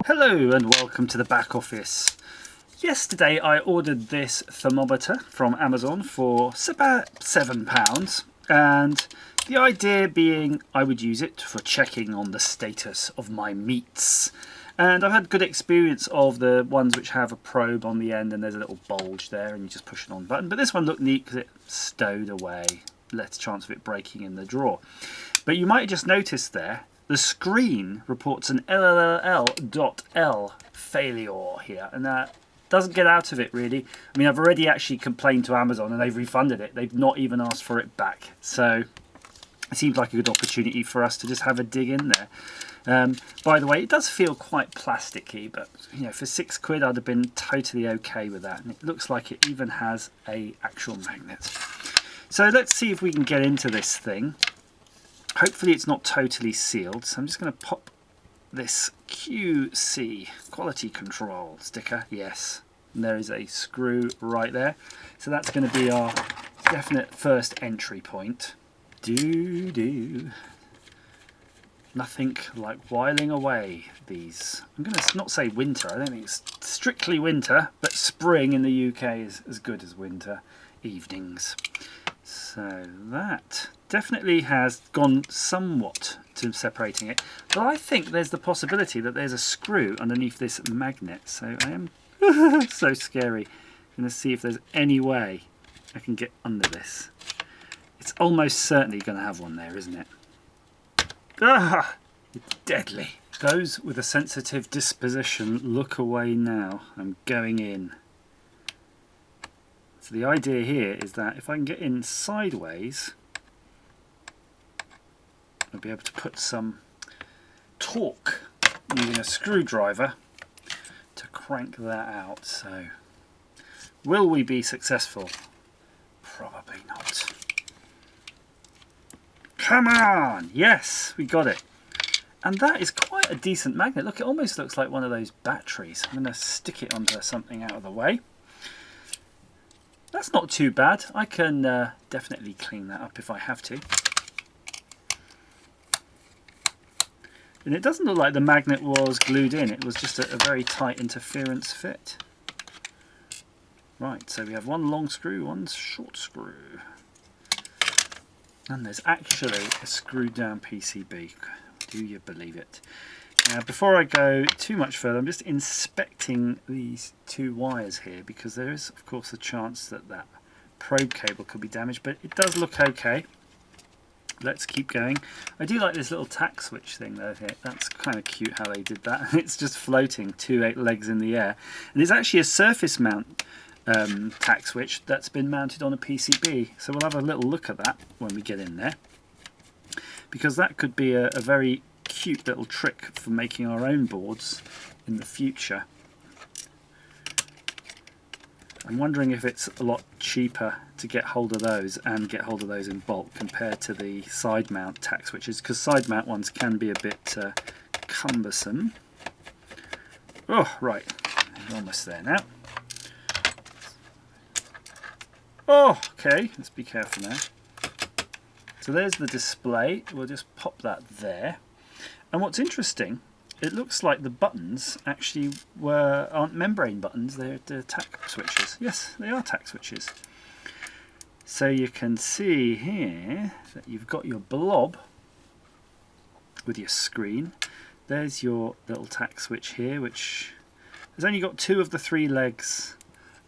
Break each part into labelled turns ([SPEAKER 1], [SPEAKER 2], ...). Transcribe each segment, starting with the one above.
[SPEAKER 1] Hello and welcome to the back office. Yesterday I ordered this thermometer from Amazon for about £7, and the idea being I would use it for checking on the status of my meats. And I've had good experience of the ones which have a probe on the end and there's a little bulge there and you just push it on the button. But this one looked neat because it stowed away, less chance of it breaking in the drawer. But you might have just noticed there, the screen reports an LLL.L failure here, and that doesn't get out of it really. I mean, I've already actually complained to Amazon and they've refunded it. They've not even asked for it back. So it seems like a good opportunity for us to just have a dig in there. By the way, it does feel quite plasticky, but you know, for £6 I'd have been totally okay with that. And it looks like it even has a actual magnet. So let's see if we can get into this thing. Hopefully it's not totally sealed, so I'm just going to pop this QC, quality control sticker, yes. And there is a screw right there. So that's going to be our definite first entry point. Nothing like whiling away these. I'm going to not say winter, I don't think it's strictly winter, but spring in the UK is as good as winter evenings. So that definitely has gone somewhat to separating it, but I think there's the possibility that there's a screw underneath this magnet, so I am so scary. I'm going to see if there's any way I can get under this. It's almost certainly going to have one there, isn't it? Ah, it's deadly. Those with a sensitive disposition, look away now. I'm going in. So the idea here is that if I can get in sideways, I'll be able to put some torque using a screwdriver to crank that out. So will we be successful? Probably not. Come on! Yes, we got it. And that is quite a decent magnet. Look, it almost looks like one of those batteries. I'm going to stick it onto something out of the way. That's not too bad. I can definitely clean that up if I have to. And it doesn't look like the magnet was glued in. It was just a very tight interference fit. Right, so we have one long screw, one short screw. And there's actually a screwed down PCB. Do you believe it? Now, before I go too much further, I'm just inspecting these two wires here because there is, of course, a chance that that probe cable could be damaged, but it does look okay. Let's keep going. I do like this little tack switch thing though here. That's kind of cute how they did that. It's just floating, 2 legs in the air. And it's actually a surface mount tack switch that's been mounted on a PCB. So we'll have a little look at that when we get in there, because that could be a very cute little trick for making our own boards in the future. I'm wondering if it's a lot cheaper to get hold of those and get hold of those in bulk compared to the side mount tack switches, because side mount ones can be a bit cumbersome. Oh, right, we're almost there now. Oh, okay, let's be careful now. So there's the display, we'll just pop that there. And what's interesting, it looks like the buttons actually aren't membrane buttons, they're tack switches. Yes, they are tack switches. So you can see here that you've got your blob with your screen. There's your little tack switch here, which has only got 2 of the 3 legs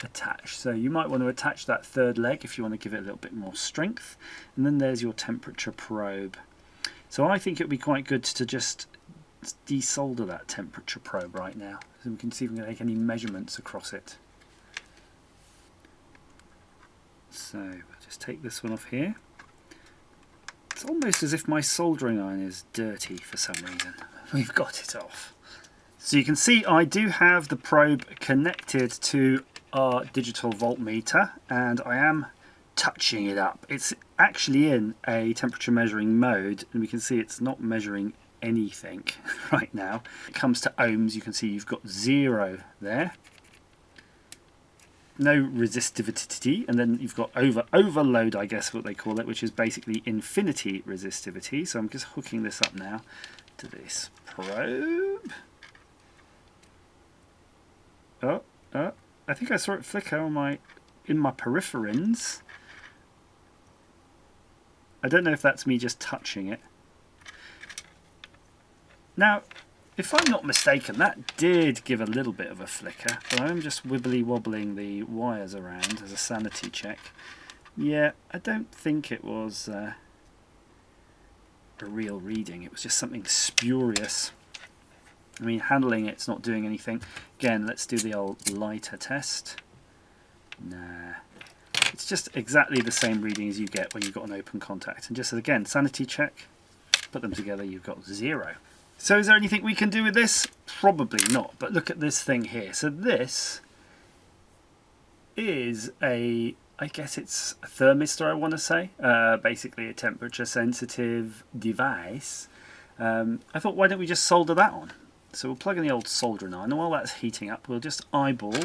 [SPEAKER 1] attached. So you might want to attach that 3rd leg if you want to give it a little bit more strength. And then there's your temperature probe. So I think it would be quite good to just desolder that temperature probe right now, so we can see if we can take any measurements across it. So I'll just take this one off here. It's almost as if my soldering iron is dirty for some reason. We've got it off. So you can see I do have the probe connected to our digital voltmeter, and I am touching it up. It's actually in a temperature measuring mode, and we can see it's not measuring anything right now. When it comes to ohms, you can see you've got 0 there, no resistivity, and then you've got overload, I guess what they call it, which is basically infinity resistivity. So I'm just hooking this up now to this probe. Oh, I think I saw it flicker on in my peripherins. I don't know if that's me just touching it. Now, if I'm not mistaken, that did give a little bit of a flicker, but I'm just wibbly wobbling the wires around as a sanity check. Yeah, I don't think it was a real reading. It was just something spurious. I mean, handling it's not doing anything. Again, let's do the old lighter test. Nah. It's just exactly the same reading as you get when you've got an open contact. And just again, sanity check, put them together, you've got 0. So is there anything we can do with this? Probably not, but look at this thing here. So this is I guess it's a thermistor, I want to say. Basically a temperature sensitive device. I thought, why don't we just solder that on? So we'll plug in the old soldering iron, and while that's heating up, we'll just eyeball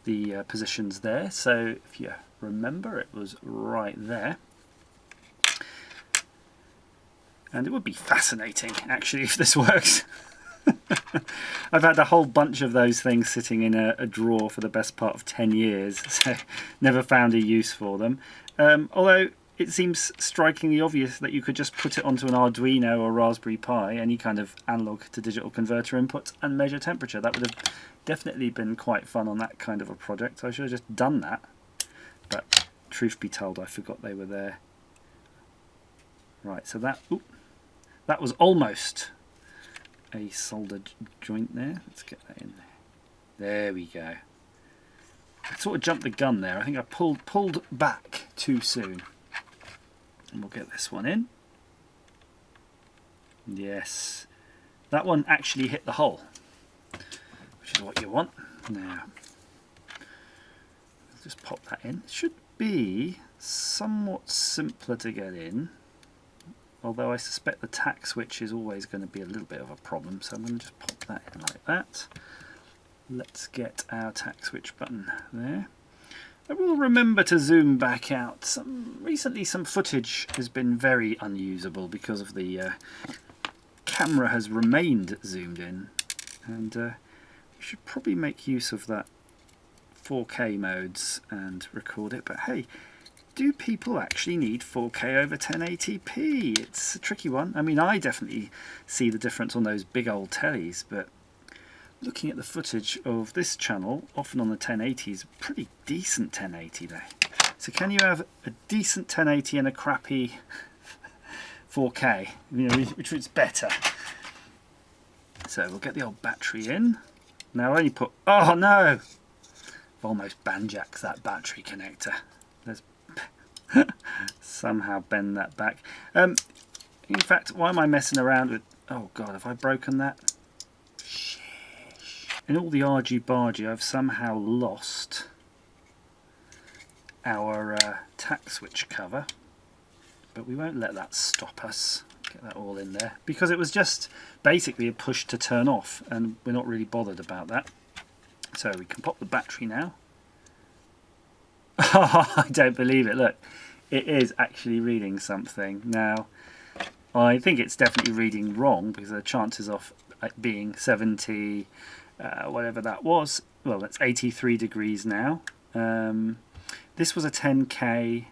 [SPEAKER 1] the positions there. So if you remember, it was right there. And it would be fascinating, actually, if this works. I've had a whole bunch of those things sitting in a drawer for the best part of 10 years, so never found a use for them. Although it seems strikingly obvious that you could just put it onto an Arduino or Raspberry Pi, any kind of analog to digital converter input, and measure temperature. That would have definitely been quite fun on that kind of a project. So I should have just done that. But truth be told, I forgot they were there. Right, so that was almost a soldered joint there. Let's get that in there. There we go. I sort of jumped the gun there. I think I pulled back too soon. And we'll get this one in. Yes. That one actually hit the hole, which is what you want. Now, let's just pop that in. It should be somewhat simpler to get in, although I suspect the tack switch is always going to be a little bit of a problem, so I'm going to just pop that in like that. Let's get our tack switch button there. I will remember to zoom back out. Recently some footage has been very unusable because of the camera has remained zoomed in, and we should probably make use of that 4K modes and record it. But hey, do people actually need 4K over 1080p? It's a tricky one. I mean, I definitely see the difference on those big old tellies, but looking at the footage of this channel, often on the 1080s, pretty decent 1080 there. So can you have a decent 1080 and a crappy 4K? You know, which is better? So we'll get the old battery in. Now I only put, oh no! I've almost banjaxed that battery connector. Let's somehow bend that back. In fact, why am I messing around with, oh god, have I broken that? In all the argy-bargy, I've somehow lost our tack switch cover, but we won't let that stop us. Get that all in there, because it was just basically a push to turn off, and we're not really bothered about that. So we can pop the battery now. Oh, I don't believe it. Look, it is actually reading something. Now, I think it's definitely reading wrong, because the chances of it being 70... whatever that was, well, that's 83 degrees now. This was a 10K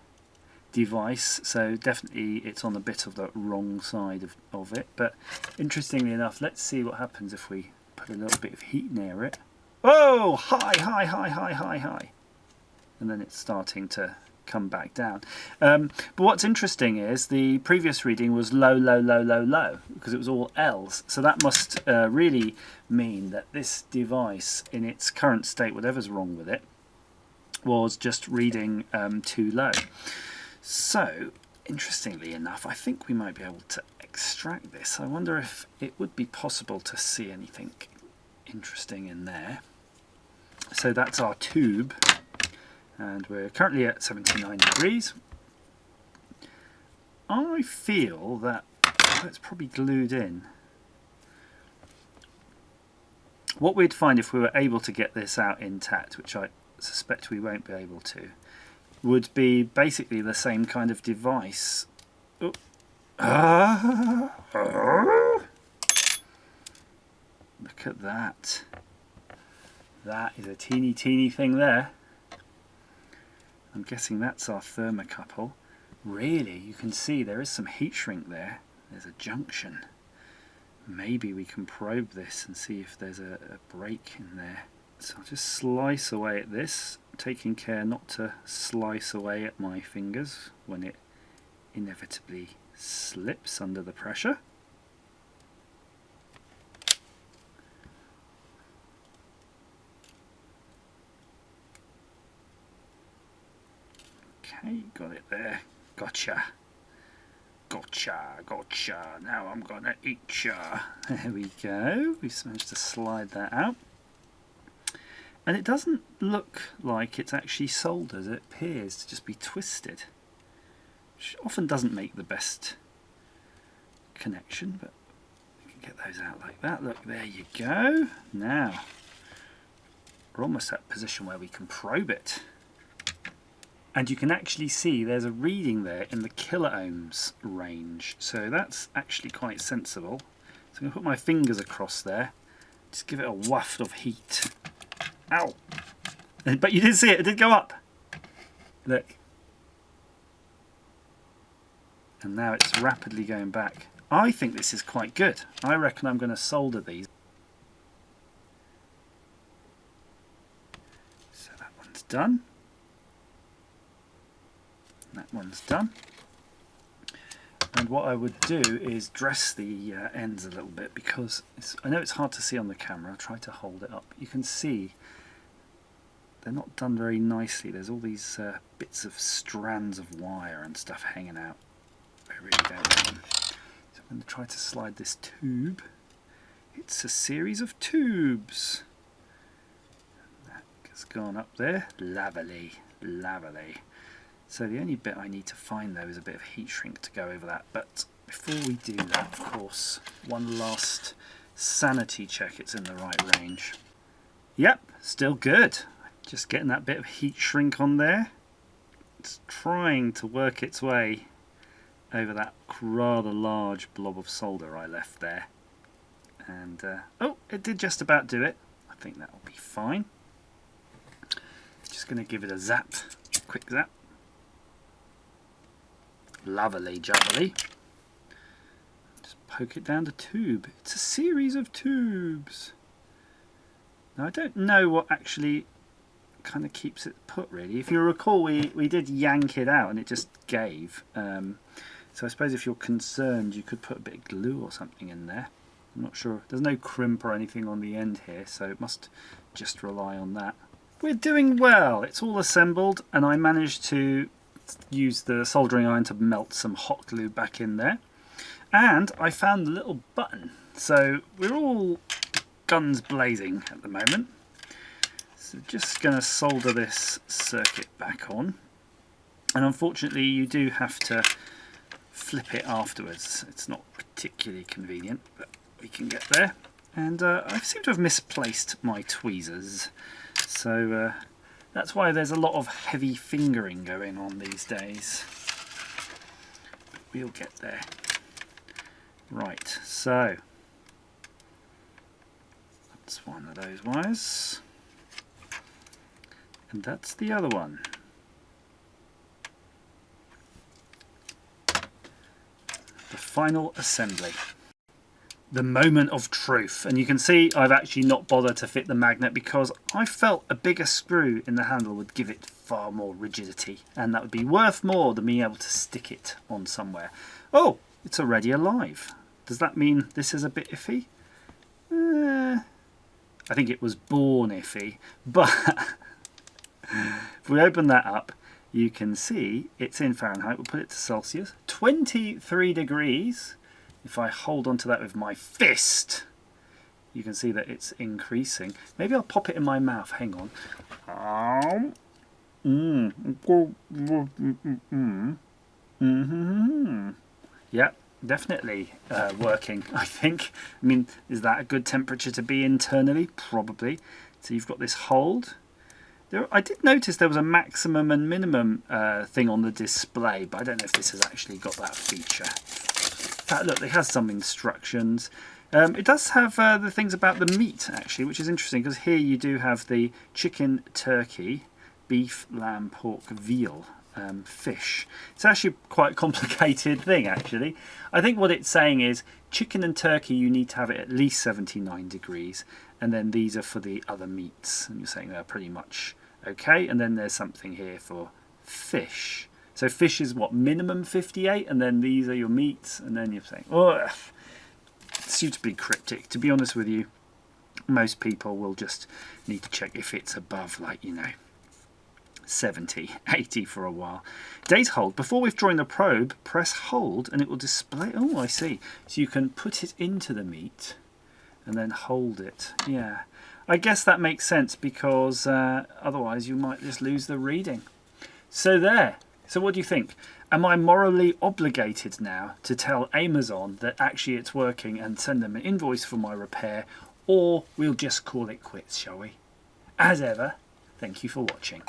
[SPEAKER 1] device, so definitely it's on a bit of the wrong side of it. But interestingly enough, let's see what happens if we put a little bit of heat near it. Oh, high, high, high, high, high, high. And then it's starting to come back down. But what's interesting is the previous reading was low, low, low, low, low, because it was all L's. So that must really mean that this device in its current state, whatever's wrong with it, was just reading too low. So interestingly enough, I think we might be able to extract this. I wonder if it would be possible to see anything interesting in there. So that's our tube. And we're currently at 79 degrees. I feel that it's probably glued in. What we'd find if we were able to get this out intact, which I suspect we won't be able to, would be basically the same kind of device. Oh. Look at that. That is a teeny thing there. I'm guessing that's our thermocouple. Really, you can see there is some heat shrink there. There's a junction. Maybe we can probe this and see if there's a break in there. So I'll just slice away at this, taking care not to slice away at my fingers when it inevitably slips under the pressure. Okay, got it there. Gotcha. Gotcha. Now I'm gonna eat ya. There we go. We've managed to slide that out. And it doesn't look like it's actually soldered. It appears to just be twisted, which often doesn't make the best connection, but we can get those out like that. Look, there you go. Now we're almost at a position where we can probe it. And you can actually see there's a reading there in the kiloohms range. So that's actually quite sensible. So I'm going to put my fingers across there. Just give it a waft of heat. Ow! But you did see it did go up. Look. And now it's rapidly going back. I think this is quite good. I reckon I'm going to solder these. So that one's done. That one's done. And what I would do is dress the ends a little bit, because I know it's hard to see on the camera. I'll try to hold it up. You can see they're not done very nicely. There's all these bits of strands of wire and stuff hanging out. I really don't like them. So I'm going to try to slide this tube. It's a series of tubes. That has gone up there. Lovely. So the only bit I need to find though is a bit of heat shrink to go over that. But before we do that, of course, one last sanity check it's in the right range. Yep, still good. Just getting that bit of heat shrink on there. It's trying to work its way over that rather large blob of solder I left there. And, oh, it did just about do it. I think that will be fine. Just going to give it a zap, quick zap. Lovely jubbly. Just poke it down the tube. It's a series of tubes. Now I don't know what actually kind of keeps it put really. If you recall, we did yank it out and it just gave. So I suppose if you're concerned you could put a bit of glue or something in there. I'm not sure. There's no crimp or anything on the end here, so it must just rely on that. We're doing well. It's all assembled and I managed to use the soldering iron to melt some hot glue back in there, and I found the little button, so we're all guns blazing at the moment. So just going to solder this circuit back on, and unfortunately you do have to flip it afterwards. It's not particularly convenient, but we can get there. And I seem to have misplaced my tweezers, so that's why there's a lot of heavy fingering going on these days. But we'll get there. Right, so that's one of those wires. And that's the other one. The final assembly. The moment of truth, and you can see I've actually not bothered to fit the magnet because I felt a bigger screw in the handle would give it far more rigidity, and that would be worth more than being able to stick it on somewhere. Oh, it's already alive. Does that mean this is a bit iffy? I think it was born iffy, but if we open that up you can see it's in Fahrenheit. We'll put it to Celsius. 23 degrees. If I hold onto that with my fist, you can see that it's increasing. Maybe I'll pop it in my mouth. Hang on. Yep, definitely working, I think. I mean, is that a good temperature to be internally? Probably. So you've got this hold. I did notice there was a maximum and minimum thing on the display, but I don't know if this has actually got that feature. Look, it has some instructions. It does have the things about the meat, actually, which is interesting, because here you do have the chicken, turkey, beef, lamb, pork, veal, fish. It's actually quite a complicated thing, actually. I think what it's saying is chicken and turkey, you need to have it at least 79 degrees, and then these are for the other meats, and you're saying they're pretty much okay. And then there's something here for fish. So fish is what, minimum 58, and then these are your meats, and then you're saying, oh, suitably cryptic. To be honest with you, most people will just need to check if it's above, like, 70, 80 for a while. Date hold. Before withdrawing the probe, press hold and it will display. Oh, I see. So you can put it into the meat and then hold it. Yeah, I guess that makes sense, because otherwise you might just lose the reading. So there. So what do you think? Am I morally obligated now to tell Amazon that actually it's working and send them an invoice for my repair, or we'll just call it quits, shall we? As ever, thank you for watching.